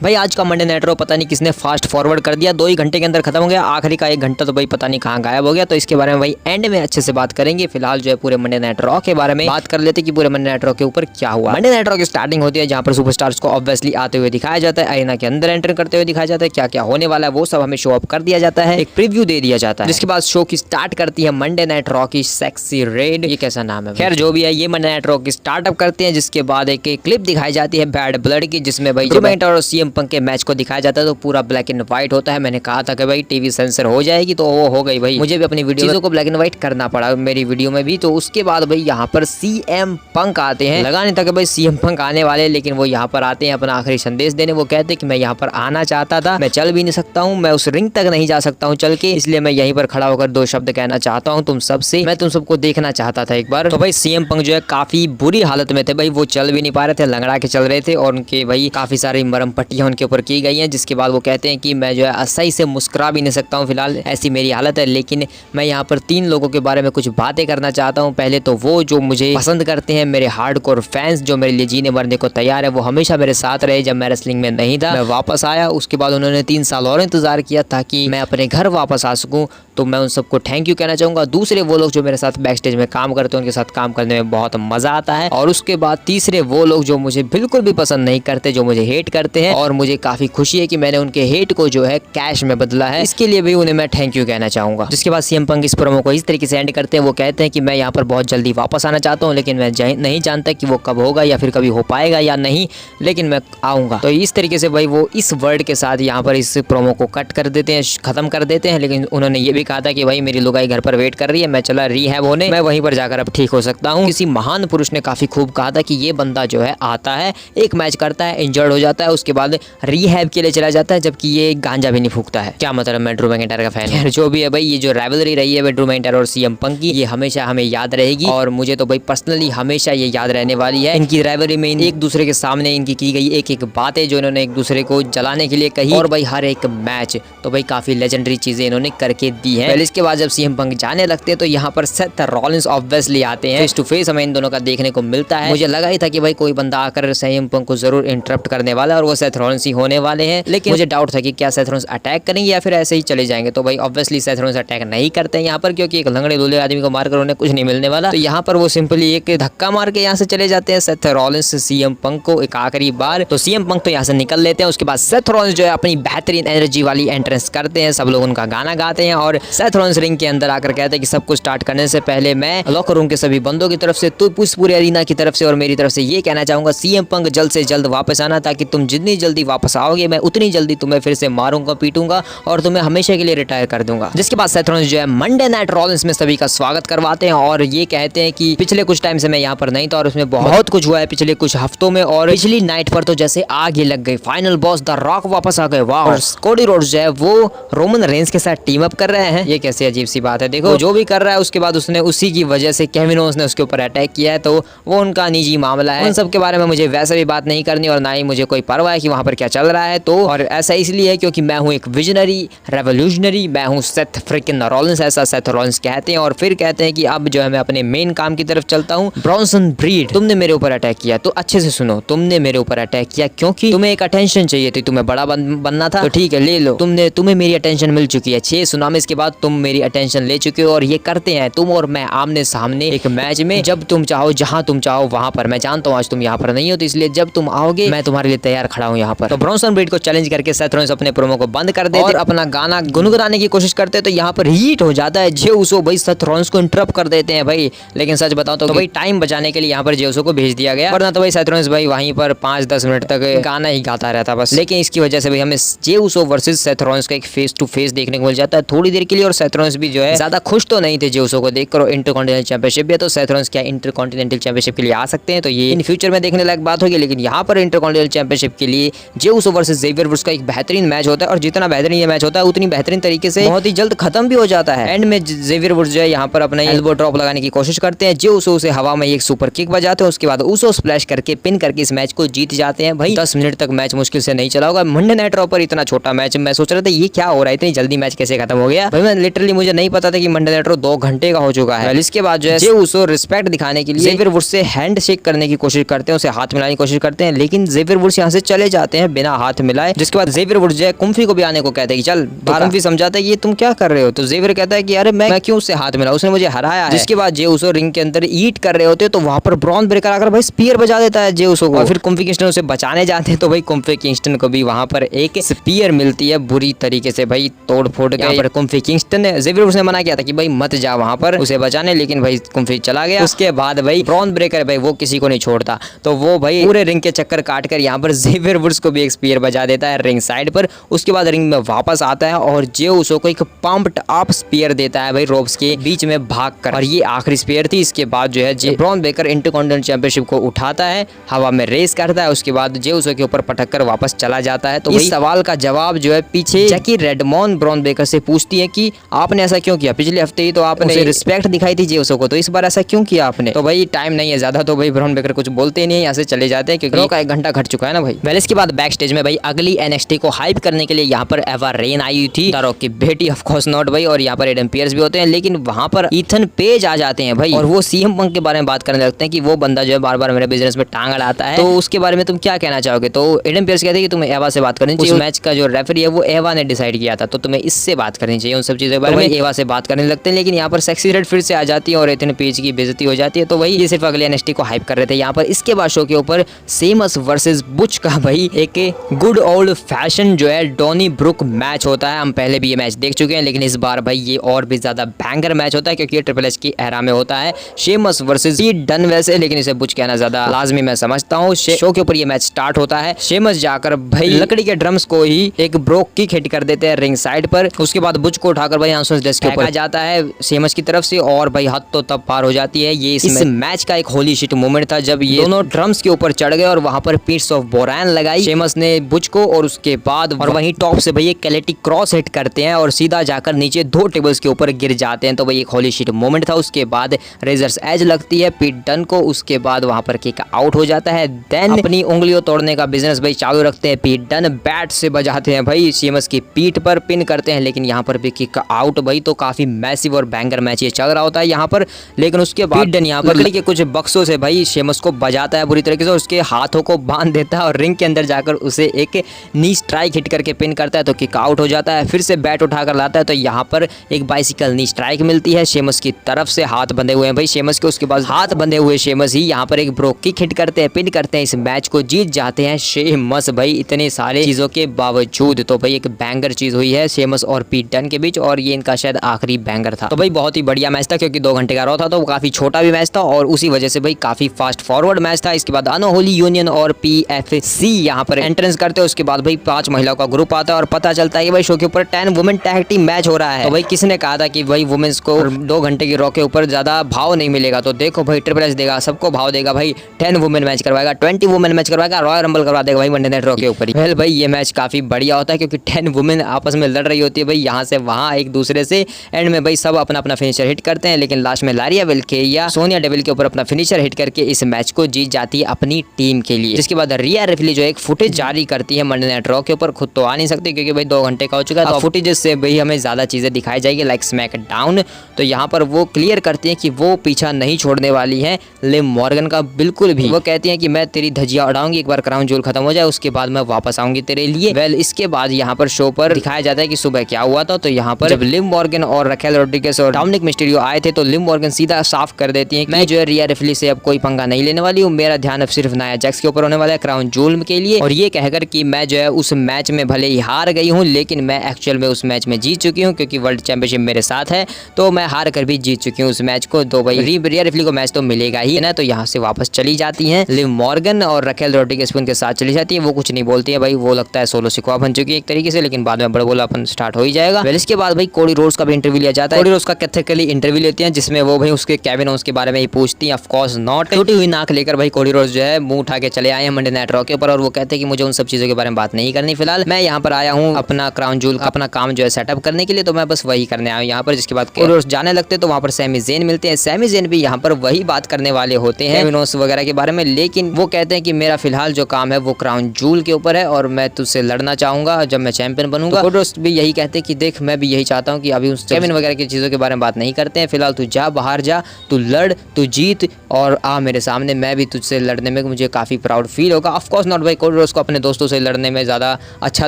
भाई आज का मंडे नाइट रॉ पता नहीं किसने फास्ट फॉरवर्ड कर दिया, 2 ही घंटे के अंदर खत्म हो गया। आखिरी का 1 घंटा तो भाई पता नहीं कहाँ गायब हो गया। तो इसके बारे में भाई एंड में अच्छे से बात करेंगे। फिलहाल जो है पूरे मंडे नाइट रॉ के बारे में बात कर लेते कि पूरे मंडे नाइट रॉ के ऊपर क्या हुआ। मंडे नाइट रॉ की स्टार्टिंग होती है जहाँ पर सुपरस्टार्स को ऑब्वियसली आते हुए दिखाया जाता है, अरीना के अंदर एंटर करते हुए दिखाया जाता है। क्या क्या होने वाला है वो सब हमें शो अप कर दिया जाता है, एक प्रीव्यू दे दिया जाता है। जिसके बाद शो की स्टार्ट करती है मंडे नाइट रॉ की सेक्सी रेड, ये कैसा नाम है, खैर जो भी है, ये मंडे नाइट रॉ की स्टार्टअप करते हैं। जिसके बाद एक क्लिप दिखाई जाती है बैड ब्लड की, जिसमें भाई ड्रू मैकिंटायर और सीएम पंक के मैच को दिखाया जाता है। तो पूरा ब्लैक एंड व्हाइट होता है। मैंने कहा था कि भाई टीवी सेंसर हो जाएगी, तो वो हो गई भाई। मुझे भी अपनी वीडियो को ब्लैक एंड व्हाइट करना पड़ा मेरी वीडियो में भी। तो उसके बाद भाई यहाँ पर सीएम पंक आते हैं। लगा नहीं था कि भाई सीएम पंक आने वाले, लेकिन वो यहाँ पर आते हैं अपना आखिरी संदेश देने। वो कहते हैं कि मैं यहाँ पर आना चाहता था, मैं चल भी नहीं सकता हूँ, मैं उस रिंग तक नहीं जा सकता हूँ चल के, इसलिए मैं यहीं पर खड़ा होकर 2 शब्द कहना चाहता हूँ तुम सबसे, मैं तुम सबको देखना चाहता था एक बार। तो भाई सीएम पंक जो है काफी बुरी हालत में थे भाई, वो चल भी नहीं पा रहे थे, लंगड़ा के चल रहे थे और उनके भाई काफी सारी मरम पट्टियां उनके ऊपर की गई हैं। जिसके बाद वो कहते हैं कि मैं जो है सही से मुस्कुरा भी नहीं सकता हूँ, फिलहाल ऐसी मेरी हालत है। लेकिन मैं यहाँ पर 3 लोगों के बारे में कुछ बातें करना चाहता हूँ। पहले तो वो जो मुझे पसंद करते हैं, मेरे हार्डकोर फैंस जो मेरे लिए जीने मरने को तैयार है, वो हमेशा मेरे साथ रहे जब मैं रेसलिंग में नहीं था, मैं वापस आया। उसके बाद उन्होंने 3 साल और इंतजार किया ताकि मैं अपने घर वापस आ सकूँ, तो मैं उन सबको थैंक यू कहना चाहूँगा। दूसरे वो लोग जो मेरे साथ बैक स्टेज में काम करते हैं, उनके साथ काम करने में बहुत मजा आता है। और उसके बाद तीसरे वो लोग जो मुझे बिल्कुल भी पसंद नहीं करते, जो मुझे हेट करते हैं, और मुझे काफी खुशी है कि मैंने उनके हेट को जो है कैश में बदला है, इसके लिए भी उन्हें मैं थैंक यू कहना चाहूंगा। जिसके बाद सीएम पंक इस प्रोमो को इस तरीके से एंड करते हैं। वो कहते हैं कि मैं यहाँ पर बहुत जल्दी वापस आना चाहता हूँ, लेकिन मैं नहीं जानता कि वो कब होगा या फिर कभी हो पाएगा या नहीं, लेकिन मैं आऊंगा। तो इस तरीके से भाई वो इस वर्ड के साथ यहाँ पर इस प्रोमो को कट कर देते हैं, खत्म कर देते हैं। लेकिन उन्होंने ये भी कहा था कि भाई मेरी लुगाई घर पर वेट कर रही है, मैं चला रिहैब होने, मैं वहीं पर जाकर अब ठीक हो सकता हूँ। किसी महान पुरुष ने काफी खूब कहा था कि ये बंदा जो है आता है, एक मैच करता है, इंजर्ड हो जाता है, उसके बाद रिहैब के लिए चला जाता है, जबकि ये गांजा भी नहीं फूकता है। क्या मतलब, मैं ड्रू मैकिंटायर का फैन है। जो भी है भाई, ये जो राइवलरी रही है ड्रू मैकिंटायर और सीएम पंक की, ये हमेशा हमें याद रहेगी। और मुझे तो भाई पर्सनली हमेशा ये याद रहने वाली है। इनकी राइवलरी में एक दूसरे के सामने इनकी की गई एक बातें जो इन्होंने एक दूसरे को जलाने के लिए कही, और भाई हर एक मैच तो भाई काफी लेजेंडरी चीजें इन्होंने करके दी है। इसके बाद जब सीएम पंक जाने लगते हैं तो यहाँ पर सेथ रॉलिंस ऑब्वियसली आते हैं। फेस टू फेस हमें इन दोनों का देखने को मिलता है। मुझे लगा ही था कि भाई कोई बंदा आकर सीएम पंक को जरूर इंटरप्ट करने वाला है और वो सेथ रॉलिंस ही होने वाले हैं। लेकिन मुझे डाउट था कि क्या सेथ रॉलिंस अटैक करेंगे या फिर ऐसे ही चले जाएंगे। तो भाई ऑब्वियसली सेथ रॉलिंस अटैक नहीं करते हैं यहाँ पर, क्योंकि एक लंगड़े लूले आदमी को मारकर उन्हें कुछ नहीं मिलने वाला। तो यहाँ पर वो सिंपली एक धक्का मार के यहाँ से चले जाते हैं सेथ रॉलिंस सीएम पंक को एक आखिरी बार। तो सीएम पंक तो यहाँ से निकल लेते हैं। उसके बाद सेथ रॉलिंस जो है अपनी बेहतरीन एनर्जी वाली एंट्रेंस करते हैं, सब लोग उनका गाना गाते हैं और सेथ रॉलिंस रिंग के अंदर आकर कहते हैं कि सब कुछ स्टार्ट करने से पहले मैं लॉकर रूम के सभी बंदों की तरफ से, तो पूरे अरीना की तरफ से और मेरी तरफ से ये कहना चाहूंगा, सीएम पंक जल्द से जल्द वापस आना, ताकि तुम जितनी जल्दी वापस आओगे मैं उतनी जल्दी तुम्हें फिर से मारूंगा, पीटूंगा और तुम्हें हमेशा के लिए रिटायर कर दूंगा। जिसके बाद सेथ रॉलिंस जो है मंडे नाइट रॉलिंस में सभी का स्वागत करवाते हैं और ये कहते हैं कि पिछले कुछ टाइम से मैं यहाँ पर नहीं था और उसमें बहुत कुछ हुआ है पिछले कुछ हफ्तों में, और पिछली नाइट पर तो जैसे आग ही लग गई। फाइनल बॉस द रॉक वापस आ गए, वाह। और कोडी रोड्स जो है वो रोमन रेंस के साथ टीम अप कर रहे हैं। ये कैसी अजीब सी बात है। देखो जो भी कर रहा है उसके बाद उसने उसी की वजह से केविन ओवेंस ने उसके ऊपर अटैक किया है, तो वो उनका निजी मामला है। उन सब के बारे में मुझे वैसे भी बात नहीं करनी और ना ही मुझे कोई परवाह है कि वहां पर क्या चल रहा है। तो और ऐसा इसलिए है क्योंकि मैं हूँ एक विजनरी रेवोल्यूशनरी, मैं हूँ सेथ फ्रिकिन रॉलिंस, ऐसा सेथ रॉलिंस कहते हैं। और फिर कहते हैं कि अब जो है मैं अपने मेन काम की तरफ चलता हूँ। ब्रॉन्सन ब्रीड, तुमने मेरे ऊपर अटैक किया, तो अच्छे से सुनो, तुमने मेरे ऊपर अटैक किया क्योंकि तुम्हें एक अटेंशन चाहिए थी, तुम्हें बड़ा बनना था, तो ठीक है ले लो, तुम्हें मेरी अटेंशन मिल चुकी है। 6 सुनामीज के बाद तुम मेरी अटेंशन ले चुके हो और ये करते हैं तुम और मैं आमने सामने एक मैच में, जब तुम चाहो जहां तुम चाहो वहां पर। मैं जानता हूं आज तुम यहां पर नहीं हो, तो इसलिए जब तुम आओगे मैं तुम्हारे लिए तैयार खड़ा हूं यहां पर। तो ब्रॉन्सन ब्रीड को चैलेंज करके सेथ रॉलिंस अपने प्रोमो को बंद कर देते और अपना गाना गुनगुनाने की कोशिश करते, तो यहाँ पर हीट हो जाता है। जे उसो भाई सेथ रॉलिंस को इंटरप्ट कर देते हैं भाई। लेकिन सच बताओ तो भाई टाइम बचाने के लिए यहाँ पर जे उसो को भेज दिया गया, वरना तो भाई सेथ रॉलिंस भाई वहीं पर 5-10 मिनट तक गाना ही गाता रहता बस। लेकिन इसकी वजह से भाई हमें जे उसो वर्सेस सेथ रॉलिंस का एक फेस टू फेस देखने को मिल जाता है थोड़ी देर के लिए। और सेथ रॉलिंस भी जो है ज्यादा खुश तो नहीं थे जे उसो को देखकर। इंटरकॉन्टिनेंटल चैंपियनशिप है तो सेथ रॉलिंस क्या इंटरकॉन्टिनेंटल चैंपियनशिप के लिए आ सकते हैं, तो ये इन फ्यूचर में देखने लायक बात होगी। लेकिन यहाँ पर इंटरकॉन्टिनेंटल चैंपियनशिप के लिए जे उसो वर्सेस ज़ेवियर वुड्स का एक बेहतरीन मैच होता है, और जितना बेहतरीन ये मैच होता है उतनी बेहतरीन तरीके से बहुत ही जल्द खत्म भी हो जाता है। एंड में ज़ेवियर वुड्स जो है यहाँ पर अपना एल्बो ड्रॉप लगाने की कोशिश करते हैं, जे उसो उसे हवा में एक सुपर किक बजाते हैं, उसके बाद उसो स्प्लैश करके पिन करके इस मैच को जीत जाते हैं। भाई 10 मिनट तक मैच मुश्किल से नहीं चला होगा। मंडे नाइट रॉ पर इतना छोटा मैच, मैं सोच रहा था ये क्या हो रहा है, इतनी जल्दी मैच कैसे खत्म हो गया। भाई मैं लिटरली मुझे नहीं पता था कि मंडे नाइट रॉ 2 घंटे का हो चुका है। इसके बाद जो है जे उसो रिस्पेक्ट दिखाने के लिए ज़ेवियर वुड्स से हैंड शेक करने की कोशिश करते हैं, उसे हाथ मिलाने की कोशिश करते हैं, लेकिन ज़ेवियर वुड्स यहाँ से चले जाते जाते हैं बिना हाथ मिलाए। जिसके बाद जेवियर वुड्स जो है कुम्फी को भी आने को कहते हैं कि चल, तो कुम्फी समझाता है कि ये तुम क्या कर रहे हो, तो जेवियर कहता है कि अरे मैं क्यों उससे हाथ मिला, उसने मुझे हराया है। जिसके बाद जे उसो रिंग के अंदर ईट कर रहे होते तो वहां पर ब्रॉन ब्रेकर आकर भाई स्पीयर बजा देता है जे उसो को, और फिर कुम्फी किंगस्टन उसे बचाने जाते हैं तो भाई कुम्फी किंगस्टन को भी वहां पर एक स्पीयर मिलती है, बुरी तरीके से भाई तोड़ फोड़ के। यहाँ पर कुम्फी किंगस्टन ने जेवियर वुड्स ने मना किया था कि भाई मत जा वहां पर उसे बचाने, लेकिन भाई कुम्फी चला गया। उसके बाद भाई ब्रॉन ब्रेकर भाई वो किसी को नहीं छोड़ता, तो वो भाई पूरे रिंग के चक्कर काट कर यहाँ पर जेवियर वुड्स को भी एक स्पीयर बजा देता है रिंग साइड पर। उसके बाद रिंग में वापस आता है और जे उसो को एक पंप्ड अप स्पीयर देता है भाई रोप्स के बीच में भाग कर, और ये आखिरी स्पीयर थी। इसके बाद जो है जे ब्रॉन ब्रेकर इंटरकॉन्टिनेंटल चैंपियनशिप को उठाता है, हवा में रेस करता है, उसके बाद जे उसो के ऊपर पटक कर वापस चला जाता है। तो इस सवाल का जवाब जो है पीछे जैकी रेडमोन ब्रॉन ब्रेकर से पूछती है कि आपने ऐसा क्यों किया, पिछले हफ्ते ही तो आपने रिस्पेक्ट दिखाई थी जे उसो को, तो इस बार ऐसा क्यों किया आपने। तो भाई टाइम नहीं है ज्यादा, तो भाई ब्रॉन ब्रेकर कुछ बोलते ही नहीं, यहाँ से चले जाते हैं क्योंकि का 1 घंटा घट चुका है ना भाई। वेल इसके बाद बैक स्टेज में भाई अगली NXT को हाइप करने के लिए यहाँ पर एवा रेन आई हुई थी, रॉक की बेटी ऑफ कोर्स नॉट भाई, और यहाँ पर एडम पियर्स भी होते हैं, लेकिन वहां पर ईथन पेज आ जाते हैं भाई, और वो CM पंक के बारे में बात करने लगते हैं कि वो बंदा जो है बार बार मेरे बिजनेस में टांग अड़ाता है, तो उसके बारे में तुम क्या कहना चाहोगे। तो एडम पियर्स कहते हैं कि तुम्हें एवा से बात करनी चाहिए, उस मैच का जो रेफरी है वो एवा ने डिसाइड किया था, तो तुम्हें इससे बात करनी चाहिए, उन सब चीजों के बारे में एवा से बात करने लगते हैं। लेकिन यहाँ पर सेक्सी रेड फिर से आ जाती है और इतने पेज की बेइज्जती हो जाती है, तो वही ये सिर्फ अगले NXT को हाइप कर रहे थे यहाँ पर। इसके बाद शो के ऊपर सेमस वर्सेस बुच का भाई एक गुड ओल्ड फैशन जो है डॉनी ब्रुक मैच होता है। हम पहले भी ये मैच देख चुके हैं, लेकिन इस बार भाई ये और भी ज्यादा बैंगर मैच होता है क्योंकि ये ट्रिपल एच की एरा में होता है। शेमस वर्सेस पीट डन वैसे, लेकिन इसे बुच कहना ज्यादा लाजमी मैं समझता हूँ। शो के ऊपर ये मैच स्टार्ट होता है, शेमस जाकर भाई लकड़ी के ड्रम्स को ही एक ब्रोक किक हिट कर देते हैं रिंग साइड पर। उसके बाद बुच को उठाकर भाई आंसू डेस्क के ऊपर जाता है शेमस की तरफ से, और भाई हद तो तब पार हो जाती है। ये इस मैच का एक होली शिट मोमेंट था जब ये दोनों ड्रम्स के ऊपर चढ़ गए और वहां पर पीट्स ऑफ बोरान लगाई शेमस ने बुच को, और उसके बाद और वहीं टॉप से भाई एक कैलेटी क्रॉस हिट करते हैं और सीधा जाकर नीचे 2 टेबल्स के ऊपर गिर जाते हैं। तो भाई एक होली शिट मोमेंट था। उसके बाद रेजर्स एज लगती है पीट डन को, उसके बाद वहां पर किक आउट हो जाता है। देन अपनी उंगलियों तोड़ने का बिजनेस भाई चालू रखते हैं पीट डन, बैट से बजाते हैं भाई शेमस की पीठ पर, पिन करते हैं, लेकिन यहाँ पर भी किक आउट भाई। तो काफी मैसिव और बैंगर मैच ये चल रहा होता है यहाँ पर। लेकिन उसके बाद डन यहाँ पर लकड़ी के कुछ बक्सों से भाई शेमस को बजाता है बुरी तरीके से, उसके हाथों को बांध देता है और रिंग के अंदर जाकर उसे एक नी स्ट्राइक हिट करके पिन करता है, तो किक आउट हो जाता है। फिर से बैट उठाकर लाता है, तो यहाँ पर एक बाइसिकल नी स्ट्राइक मिलती है शेमस की तरफ से, हाथ बंधे हुए हैं भाई शेमस के। उसके बाद हाथ बंधे हुए शेमस ही यहाँ पर एक ब्रोक किक हिट करते हैं, पिन करते हैं, इस मैच को जीत जाते हैं शेमस भाई इतने सारे चीजों के बावजूद। तो भाई एक बैंगर चीज हुई है शेमस और पीट डन के बीच, और ये इनका शायद आखिरी बैंगर था। तो भाई बहुत ही बढ़िया मैच था क्योंकि 2 घंटे का रॉ था, तो काफी छोटा भी मैच था और उसी वजह से भाई काफी फास्ट फॉरवर्ड मैच था। इसके बाद अनहोली यूनियन और PFC यहाँ पर एंट्रेंस करते हैं। उसके बाद भाई 5 महिलाओं का ग्रुप आता है और पता चलता है कि भाई शो के ऊपर 10 वुमेन टैग टीम मैच हो रहा है। तो भाई किसने कहा था कि भाई वुमेन्स को 2 घंटे की रॉ के ऊपर ज्यादा भाव नहीं मिलेगा, तो देखो भाई ट्रिपल एच देगा, सबको भाव देगा भाई, 10 वुमेन मैच करवाएगा, 20 वुमेन मैच करवाएगा, रॉयल रंबल करवा देगा भाई मंडे नाइट रॉ के ऊपर। वेल भाई ये मैच काफी बढ़िया होता है क्योंकि 10 वुमेन आपस में लड़ रही होती है भाई यहाँ से वहाँ एक दूसरे से, एंड में भाई सब अपना अपना फिनिशर हिट करते हैं, लेकिन लास्ट में लारिया वेल्केरिया सोनिया डेविल के ऊपर अपना फिनिशर हिट करके इस मैच को जीत जाती है अपनी टीम के लिए। जिसके बाद रिया रिप्ली जो एक फुटेज जारी करती है मंडे नाइट रॉ के ऊपर, खुद तो आ नहीं सकती क्योंकि भाई 2 घंटे का हो चुका है, तो फुटेजेस से भाई हमें ज्यादा चीजें दिखाई जाएगी लाइक स्मैक डाउन। तो यहाँ पर वो क्लियर करती है कि वो पीछा नहीं छोड़ने वाली है लिव मॉर्गन का बिल्कुल भी। वो कहती है कि मैं तेरी धजिया उड़ाऊंगी, एक बार क्राउन जूल खत्म हो जाए उसके बाद मैं वापस आऊंगी तेरे लिए। वेल इसके बाद यहाँ पर शो पर दिखाया जाता है कि सुबह क्या हुआ था। तो यहाँ पर जब लिव मॉर्गन और रखेल रोड्रिगेज और डोमिनिक मिस्टीरियो आए थे, तो लिव मॉर्गन सीधा साफ कर देती है मैं जो है रिया रिप्ली से अब कोई पंगा नहीं लेने वाली हूँ, मेरा ध्यान अब सिर्फ नाया जैक्स के ऊपर होने वाला है क्राउन जूल के लिए। और ये कहकर कि मैं जो है उस मैच में भले ही हार गई हूँ, लेकिन मैं एक्चुअल में उस मैच में जीत चुकी हूँ क्योंकि वर्ल्ड चैंपियनशिप मेरे साथ है, तो मैं हार कर भी जीत चुकी हूँ उस मैच को। तो भाई रिया रिप्ली को मैच तो मिलेगा ही ना। तो यहाँ से वापस चली जाती हैं लिव मॉर्गन और रखेल रोड्रिगेज उनके साथ चली जाती है। वो कुछ नहीं बोलती है भाई, वो लगता है सोलो सिक्वा बन चुकी है एक तरीके से, लेकिन बाद में बड़बोलापन स्टार्ट हो ही जाएगा। वेल इसके बाद भाई कोडी रोड्स का भी इंटरव्यू लिया जाता है। कोडी रोड्स का कैथेकली इंटरव्यू लेते हैं जिसमें वो भाई उसके केविन ओवेंस के बारे में ही पूछती है। Of course not. टूटी हुई नाक लेकर भाई कोडी रोड्स जो है मुंह उठा के चले आए हैं मंडे नाइट रॉ के ऊपर, और वो कहते हैं कि मुझे उन सब चीजों के बारे में बात नहीं करनी नहीं फिलहाल मैं यहाँ पर आया हूँ अपना क्राउन जूल का अपना काम जो है सेटअप करने के लिए, तो मैं बस वही करने आया हूँ यहाँ पर। जिसके बाद कोडोरोस जाने लगते तो वहाँ पर सैमी ज़ेन मिलते हैं। सैमी ज़ेन भी यहाँ पर वही बात करने वाले होते हैं केविनोस वगैरह के बारे में, लेकिन वो कहते हैं कि मेरा फिलहाल जो काम है वो क्राउन जूल के ऊपर है और मैं तुझसे लड़ना चाहूंगा जब मैं चैंपियन बनूंगा। कोडोरोस भी यही कहते हैं कि देख मैं भी यही चाहता हूँ कि अभी उस केविन वगैरह की चीजों के बारे में बात नहीं करते हैं, फिलहाल तू जा बाहर जा, तू लड़, तू जीत और आ मेरे सामने, मैं भी तुझसे लड़ने में मुझे काफी प्राउड फील होगा। ऑफ कोर्स नॉट भाई, कोडोरोस को अपने दोस्तों से लड़ने में ज्यादा अच्छा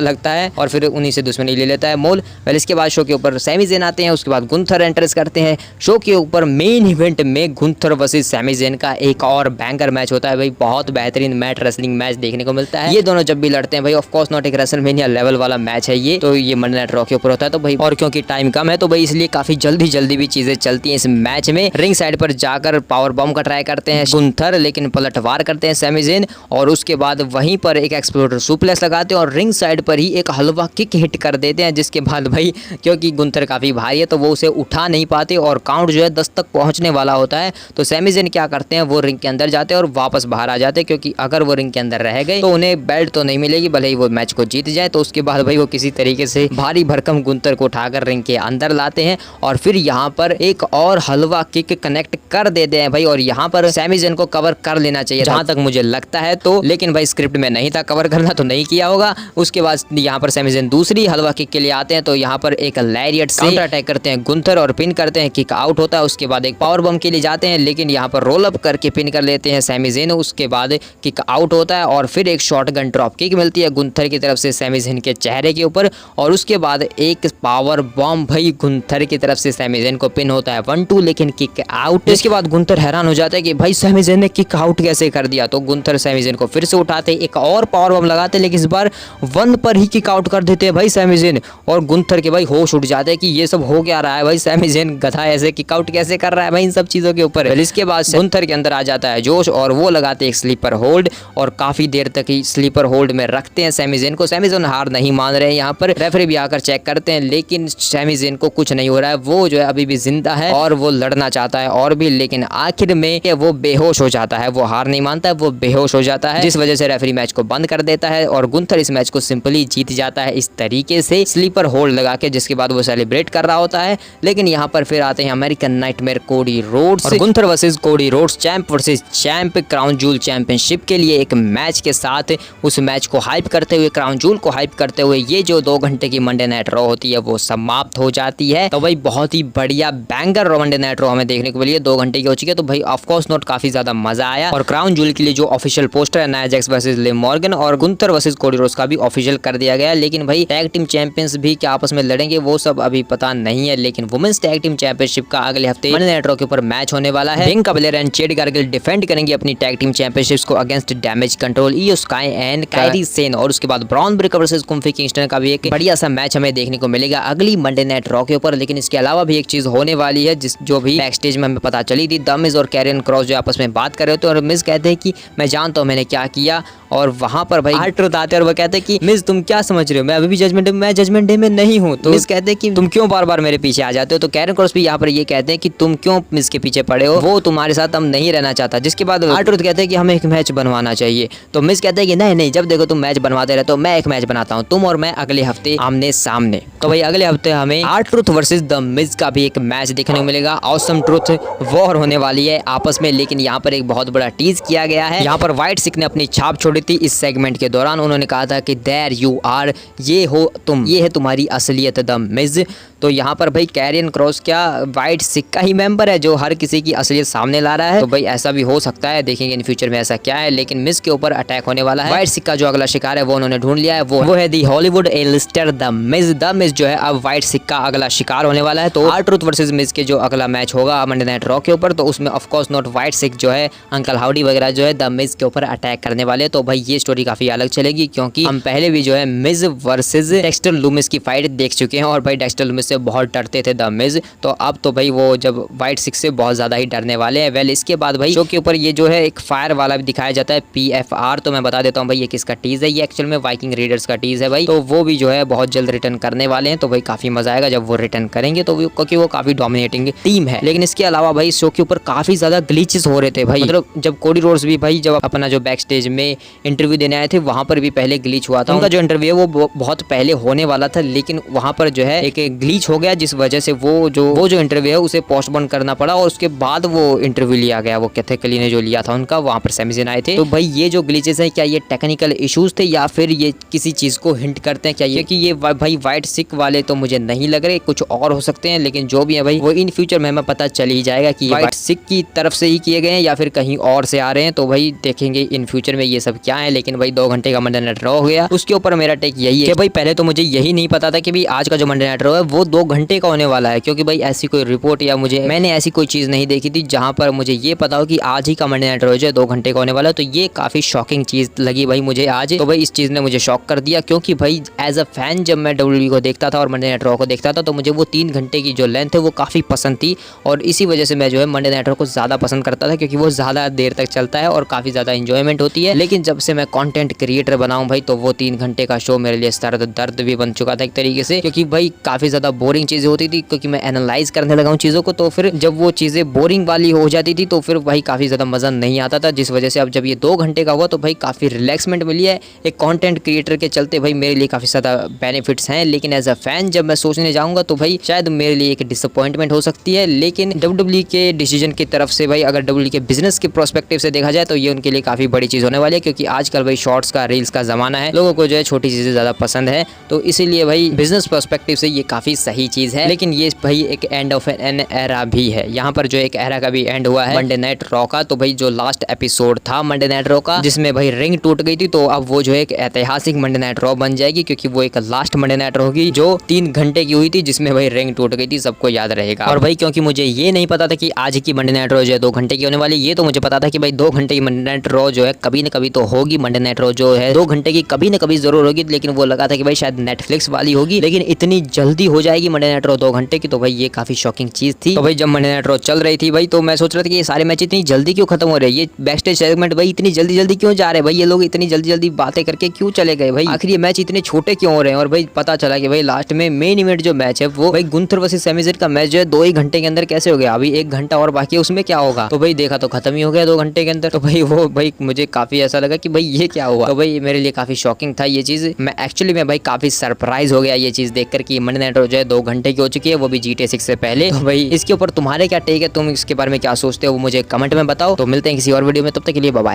लगता है और फिर उन्हीं से दुश्मनी ले लेता है मोल। वेल इसके बाद शो के ऊपर सैमी ज़ेन आते हैं, उसके बाद गुंथर एंट्रेस करते हैं। शो के ऊपर मेन इवेंट में गुंथर वर्सेस सैमी ज़ेन का एक और बैंकर मैच होता है भाई, बहुत बेहतरीन मैट रेसलिंग मैच देखने को मिलता है। ये दोनों जब भी लड़ते हैं भाई, ऑफ कोर्स नॉट एक रेसलमेनिया लेवल वाला मैच है ये, तो ये मंडे नाइट रॉ के ऊपर होता है। तो भाई और क्योंकि टाइम कम है तो भाई इसलिए काफी जल्दी भी चीजें चलती हैं इस मैच में। रिंग साइड पर जाकर पावर बॉम्ब का ट्राई करते हैं गुंथर, लेकिन पलटवार करते हैं सैमी ज़ेन और उसके बाद वहीं पर एक एक्सप्लोडर सुप्लेक्स लगाते हैं और रिंग साइड पर ही एक हलवा किक हिट कर देते हैं। जिसके बाद भाई क्योंकि गुंथर काफी भारी है तो वो उसे उठा नहीं पाते और काउंट जो है 10 तक पहुंचने वाला होता है। तो सैमी ज़ेन क्या करते हैं, वो रिंग के अंदर जाते हैं और वापस बाहर आ जाते हैं, क्योंकि अगर वो रिंग के अंदर रह गए तो उन्हें बेल्ट तो नहीं मिलेगी भले ही वो मैच को जीत जाए। तो उसके बाद भाई वो किसी तरीके से भारी भरकम गुंथर को उठाकर रिंग के अंदर लाते हैं और फिर यहाँ पर एक और हलवा किक कनेक्ट कर देते हैं भाई। और यहाँ पर सैमी ज़ेन को कवर कर लेना चाहिए जहां तक मुझे लगता है, तो लेकिन भाई स्क्रिप्ट में नहीं था कवर करना, तो नहीं किया होगा। उसके बाद यहाँ पर सैमी ज़ेन दूसरी हलवा किक के लिए आते हैं, तो यहाँ पर एक लैरियट से काउंटर अटैक करते हैं गुंथर और पिन करते हैं, किक आउट होता है। उसके बाद एक पावर बम के लिए जाते हैं, लेकिन यहाँ पर रोल अप करके पिन कर लेते हैं सैमी ज़ेन। उसके बाद किक आउट होता है और फिर एक शॉटगन ड्रॉप किक मिलती है गुंथर की तरफ से सैमी ज़ेन के चेहरे के ऊपर और उसके बाद एक पावर बॉम्ब भाई गुंथर की तरफ से सैमी ज़ेन को पिन होता है 1-2, लेकिन किक आउट। इसके बाद गुंथर हैरान हो जाता है कि भाई सैमी ज़ेन ने किक आउट कैसे कर दिया। तो गुंथर सैमी ज़ेन को फिर से उठाते, एक और पावर बम लगाते, लेकिन इस बार 1 पर ही किक आउट कर देते हैं भाई सैमी ज़ेन और गुंथर के भाई होश उठ जाते हैं कि ये सब हो क्या रहा है भाई, सैमी ज़ेन गधा ऐसे किक आउट कैसे कर रहा है भाई इन सब चीजों के ऊपर। इसके बाद गुंथर के अंदर आ जाता है जोश और वो लगाते एक स्लीपर होल्ड और काफी देर तक ही स्लीपर होल्ड में रखते हैं सैमी ज़ेन को। सैमी ज़ेन हार नहीं मान रहे हैं, यहाँ पर रेफरी भी आकर चेक करते हैं, लेकिन सैमी ज़ेन को कुछ नहीं हो रहा है, वो जो है अभी भी जिंदा है और वो लड़ना चाहता है और भी, लेकिन आखिर में वो बेहोश हो जाता है। वो हार नहीं मानता है, वो बेहोश हो जाता है, जिस वजह से रेफरी मैच को बंद कर देता है और गुंथर इस मैच को सिंपली जीत जाता है इस तरीके से स्लीपर होल्ड लगा के। जिसके बाद वो सेलिब्रेट कर रहा होता है, लेकिन यहाँ पर फिर आते हैं अमेरिकन नाइटमेयर कोडी रोड्स और Gunther versus Cody Rhodes, champ versus champ crown joule championship के लिए एक मैच के साथ उस मैच को हाइप करते हुए, क्राउन जूल को हाइप करते हुए ये जो 2 घंटे की मंडे नाइट रॉ होती है वो समाप्त हो जाती है। तो भाई बहुत ही बढ़िया बैंगर मंडे नाइट रॉ हमें देखने को मिली, 2 घंटे की हो चुकी है। तो भाई ऑफ कोर्स नॉट काफी ज्यादा मजा आया और क्राउन जूल के लिए जो ऑफिशियल पोस्टर है Nia Jax versus Liv Morgan और गुंथर वर्सेस कोडी रोड्स का भी ऑफिशियल कर दिया गया है। लेकिन भाई टैग टीम चैंपियंस भी क्या आपस में लड़ेंगे वो सब अभी पता नहीं है, लेकिन वुमेन्स टैग टीम चैंपियनशिप का अगले हफ्ते मंडे नाइट रॉ के ऊपर मैच होने वाला है। बिंका बेलेर एंड चेड गार्गिल डिफेंड करेंगे अपनी टैग टीम चैंपियनशिप्स को अगेंस्ट डैमेज कंट्रोल, इयो स्काई एंड कायरी सेन। और उसके बाद ब्रॉन ब्रेकर वर्सेस कुम्फी किंगस्टन का भी एक बढ़िया सा मैच हमें देखने को मिलेगा अगली मंडे नाइट रॉ के ऊपर। लेकिन इसके अलावा भी एक चीज होने वाली है जिस जो भी बैक स्टेज में हमें पता चली थी, द मिज और कैरियन क्रॉस जो आपस में बात कर रहे होते हैं और मिज कहते हैं कि मैं जानता हूँ मैंने क्या किया, और वहां पर भाई R-Truth आते हैं और वो कहते हैं कि मिज तुम क्या समझ रहे हो, मैं अभी भी जजमेंट डे में नहीं हूँ। तो मिज कहते हैं कि तुम क्यों बार बार मेरे पीछे आ जाते हो। तो कैरियन क्रॉस भी यहाँ पर ये कहते हैं कि तुम क्यों मिज के पीछे पड़े हो, वो तुम्हारे साथ हम नहीं रहना चाहता। जिसके बाद R-Truth कहते हैं कि हमें एक मैच बनवाना चाहिए। तो मिज कहते हैं कि नहीं जब देखो तुम मैच बनवाते रहते हो, मैं एक मैच बनाता हूँ, तुम और मैं अगले हफ्ते आमने सामने। तो भाई अगले हफ्ते हमें R-Truth वर्सेस द मिज का भी एक मैच देखने को मिलेगा। ऑसम ट्रुथ वॉर होने वाली है आपस में, लेकिन यहाँ पर एक बहुत बड़ा टीज किया गया है। यहाँ पर व्हाइट सिक ने अपनी छाप छोड़ी थी इस सेगमेंट के दौरान। उन्होंने कहा था कि देयर यू आर, ये हो तुम, ये है तुम्हारी असलियत द मिज। तो यहाँ पर भाई कैरियन क्रॉस क्या व्हाइट सिक का ही मेंबर है जो हर किसी की असलियत सामने ला रहा है। तो भाई ऐसा भी हो सकता है, देखेंगे इन फ्यूचर में ऐसा क्या है। लेकिन मिज के ऊपर अटैक होने वाला है। व्हाइट सिक का जो अगला शिकार है वो उन्होंने ढूंढ लिया है, वो है the Hollywood Alistair the Midge. The Midge जो है अब व्हाइट सिक का अगला शिकार होने वाला है। तो R-Truth वर्सेस मिज के जो अगला मैच होगा मंडे नाइट रॉ के ऊपर, तो उसमें ऑफ कोर्स नॉट व्हाइट सिक जो है अंकल हाउडी वगैरह जो है द मिज के ऊपर अटैक करने वाले। तो भाई ये स्टोरी काफी अलग चलेगी, क्योंकि हम पहले भी जो है मिज वर्सेस डेक्स्टर लूमिस की फाइट देख चुके हैं और भाई डेक्स्टर लूमिस उससे बहुत डरते थे द मिज, तो अब तो भाई वो जब व्हाइट सिक्स से बहुत ज्यादा ही डरने वाले हैं। वेल इसके बाद भाई शो के ऊपर ये जो है एक फायर वाला भी दिखाया जाता है PFR, तो मैं बता देता हूँ भाई ये किसका टीज है। ये एक्चुअल में वाइकिंग रेडर्स का टीज है भाई, तो वो भी जो है बहुत जल्द रिटर्न करने वाले हैं, तो भाई काफी मजा आएगा जब वो रिटर्न करेंगे, तो क्योंकि वो काफी डोमिनेटिंग टीम है। लेकिन इसके अलावा भाई शो के ऊपर काफी ज्यादा ग्लिचेस हो रहे थे भाई, मतलब जब कोडी रोड्स भी भाई जब अपना जो बैक स्टेज में इंटरव्यू देने आए थे वहां पर भी पहले ग्लिच हुआ था। उनका जो इंटरव्यू है वो बहुत पहले होने वाला था, लेकिन वहां पर जो है एक ग्लिच हो गया, जिस वजह से वो जो इंटरव्यू है उसे पोस्टपोन करना पड़ा, और उसके बाद वो इंटरव्यू लिया गया, वो कैथेकली ने जो लिया था उनका, वहां पर सैमी ज़ैन आए थे। तो भाई ये जो ग्लिचेस है क्या ये टेक्निकल इश्यूज थे या फिर ये किसी चीज को हिंट करते हैं क्या ये, कि ये भाई व्हाइट सिक वाले तो मुझे नहीं लग रहे, कुछ और हो सकते हैं, लेकिन जो भी है भाई वो इन फ्यूचर में हमें पता चल ही जाएगा कि व्हाइट सिक की तरफ से ही किए गए हैं या फिर कहीं और से आ रहे हैं, तो भाई देखेंगे इन फ्यूचर में ये सब क्या है। लेकिन भाई 2 घंटे का मंडे नाइट रॉ हो गया, उसके ऊपर मेरा टेक यही है कि भाई पहले तो मुझे यही नहीं पता था कि भाई आज का जो मंडे नाइट रॉ है वो 2 घंटे का होने वाला है, क्योंकि भाई ऐसी कोई रिपोर्ट या मैंने ऐसी कोई चीज नहीं देखी थी जहां पर मुझे ये पता हो कि आज ही का मंडे नाइट रॉ जो है 2 घंटे का होने वाला है। तो ये काफी शॉकिंग चीज लगी भाई मुझे आज, तो भाई इस चीज ने मुझे शॉक कर दिया, क्योंकि भाई एज अ फैन जब मैं WWE को देखता था और मंडे नाइट रॉ को देखता था तो मुझे वो 3 घंटे की जो लेंथ है वो काफी पसंद थी, और इसी वजह से मैं जो है मंडे नाइट रॉ को ज्यादा पसंद करता था, क्योंकि वो ज्यादा देर तक चलता है और काफी ज्यादा इंजॉयमेंट होती है। लेकिन जब से मैं कंटेंट क्रिएटर बनाऊं भाई तो वो 3 घंटे का शो मेरे लिए दर्द भी बन चुका था एक तरीके से, क्योंकि भाई काफी ज्यादा बोरिंग चीजें होती थी, क्योंकि मैं एनालाइज करने लगा हूं चीजों को, तो फिर जब वो चीजें बोरिंग वाली हो जाती थी तो फिर भाई काफी ज्यादा मजा नहीं आता था, जिस वजह से अब जब ये 2 घंटे का हुआ तो भाई काफी रिलैक्समेंट मिली है एक कंटेंट क्रिएटर के चलते, भाई मेरे लिए काफी ज्यादा बेनिफिट्स हैं। लेकिन एज अ फैन जब मैं सोचने जाऊंगा तो भाई शायद मेरे लिए एक डिसअपॉइंटमेंट हो सकती है, लेकिन WWE के डिसीजन की तरफ से भाई अगर WWE के बिजनेस के प्रोस्पेक्टिव से देखा जाए तो ये उनके लिए काफी बड़ी चीज होने वाली है, क्योंकि आजकल भाई शॉर्ट्स का रील्स का जमाना है, लोगों को जो है छोटी चीजें ज्यादा पसंद है, तो इसीलिए भाई बिजनेस पर्सपेक्टिव से ये काफी सही चीज है। लेकिन ये भाई एक एंड ऑफ एन एरा भी है, यहाँ पर जो एक एरा का भी एंड हुआ है मंडे नाइट रॉ का। तो भाई जो लास्ट एपिसोड था मंडे नाइट रॉ का जिसमें भाई रिंग टूट गई थी, तो अब वो जो एक ऐतिहासिक मंडे नाइट रॉ बन जाएगी, क्योंकि वो एक लास्ट मंडे नाइट रॉ होगी जो 3 घंटे की हुई थी, जिसमें भाई रिंग टूट गई थी, सबको याद रहेगा। और भाई क्योंकि मुझे ये नहीं पता था कि आज की मंडे नाइट रॉ जो है 2 घंटे की होने वाली, ये तो मुझे पता था कि भाई 2 घंटे की मंडे नाइट रॉ जो है कभी न कभी तो होगी, मंडे नाइट रॉ जो है 2 घंटे की कभी न कभी जरूर होगी, लेकिन वो लगा था कि भाई शायद नेटफ्लिक्स वाली होगी, लेकिन इतनी जल्दी हो जाएगी मंडे नाइट रॉ 2 घंटे की, तो भाई ये काफी शॉकिंग चीज थी। तो भाई जब मंडे नाइट रॉ चल रही थी भाई तो मैं सोच रहा था कि ये सारे मैच इतनी जल्दी क्यों खत्म हो रहे हैं, ये बैक स्टेज सेगमेंट भाई इतनी जल्दी क्यों जा रहे हैं, भाई ये लोग इतनी जल्दी बातें करके क्यों चले गए, भाई आखिर ये मैच इतने छोटे क्यों हो रहे हैं। और भाई पता चला कि भाई लास्ट में मेन इवेंट जो मैच है वो भाई गुंथर वर्सेस सैमी ज़ैन का मैच जो है 2 ही घंटे के अंदर कैसे हो गया, अभी 1 घंटा और बाकी है, उसमें क्या होगा। तो भाई देखा तो खत्म ही हो गया 2 घंटे के अंदर, तो भाई वो भाई मुझे काफी ऐसा लगा कि भाई ये क्या हुआ, तो भाई मेरे लिए काफी शॉकिंग था ये चीज। मैं एक्चुअली में भाई काफी सरप्राइज हो गया ये चीज देखकर कि मंडे नाइट रॉ जो है 2 घंटे की हो चुकी है, वो भी GTA 6 से पहले। तो भाई इसके ऊपर तुम्हारे क्या टेक है, तुम इसके बारे में क्या सोचते हो वो मुझे कमेंट में बताओ। तो मिलते हैं किसी और वीडियो में, तब तक के लिए बाय बाय।